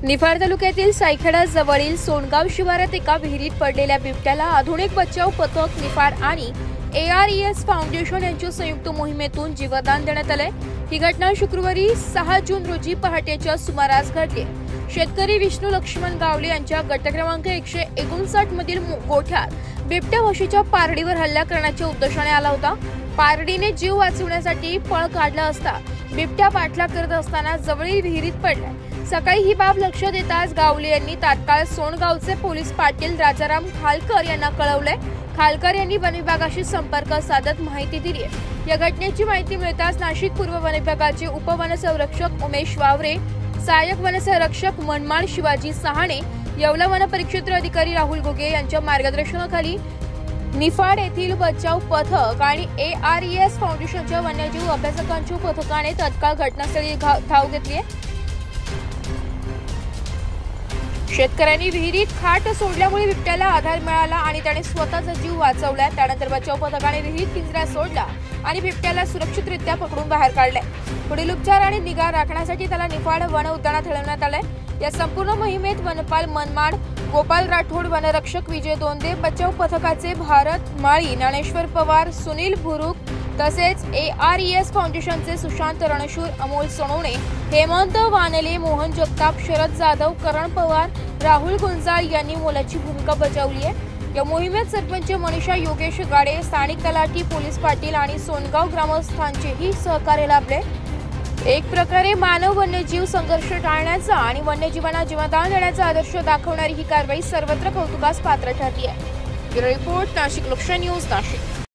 निफाड तालुक्यातील सायखेडा जवळील सोनगाव शिवारात एका विहिरीत पडलेल्या बिबट्याला आधुनिक बचाव पथक निफाड आणि ARES फाउंडेशन यांच्या संयुक्त मोहिमेतून जीवदान देण्यात आले। ही घटना शुक्रवारी 6 जून रोजी पहाटेच्या सुमारास घडली। शेतकरी विष्णू लक्ष्मण गावले यांच्या गट क्रमांक 159 मधील गोठ्यात बिबट्या म्हशीच्या पारडीवर हल्ला करण्याच्या उद्देशाने आला होता। पारडीने जीव वाचवण्यासाठी पळ काढला असता बिबट्या पाठलाग करत असताना जवळील विहिरीत पडला। सकाळी ही बाब लक्षात येताच गावले यांनी तात्काळ सोनगावचे पोलीस पाटील राजाराम खालकर यांना कळवले। खालकर यांनी वन विभागाशी संपर्क साधत माहिती दिली। या घटनेची माहिती मिळताच नाशिक पूर्व वन विभागाचे उपवनसंरक्षक उमेश वावरे, सहाय्यक वनसंरक्षक मनमाड शिवाजी सहाणे, येवला वन परिक्षेत्र अधिकारी राहुल घोगे यांच्या मार्गदर्शनाखाली निफाड येथील बचाव पथक आणि ARES फाउंडेशनच्या वन्यजीव अभ्यासकांच्या पथकाने तत्काळ घटनास्थळी धाव घेतली। शेतकऱ्यांनी विहिरीत खाट सोडल्यामुळे बिबट्याला आधार मिळाला आणि त्याने स्वतःचा जीव वाचवला। त्यानंतर बचाव पथकाने विहिरीत पिंजरा सोडला आणि बिबट्याला सुरक्षितरित्या पकडून बाहेर काढले। पुढील उपचार आणि निगा राखण्यासाठी त्याला निफाड वन उद्यानात हलवण्यात आले। या संपूर्ण मोहिमेत वनपाल मनमाड, गोपाल राठोड, वनरक्षक विजय दोंदे, बचाव पथकाचे भारत माळी, ज्ञानेश्वर पवार, सुनील भुरुक तसेच ARES फाउंडेशनचे सुशांत रणशूर, अमोल सोनवणे, हेमंत वानले, मोहन जगताप, शरद जाधव, करण पवार, राहुल गुंजाळ यांनी मोलाची भूमिका बजावली आहे। या मोहिमेत सरपंच मनीषा योगेश गाडे, स्थानिक तलाठी, पोलीस पाटील आणि सोनगाव ग्रामस्थांचेही सहकार्य लाभले। एक प्रकारे मानव वन्यजीव संघर्ष टाळण्याचा आणि वन्यजीवांना जीवदान देण्याचा आदर्श दाखवणारी ही कारवाई सर्वत्र कौतुकास पात्र ठरली आहे। ब्युरो रिपोर्ट, नाशिक लोकशाही न्यूज, नाशिक।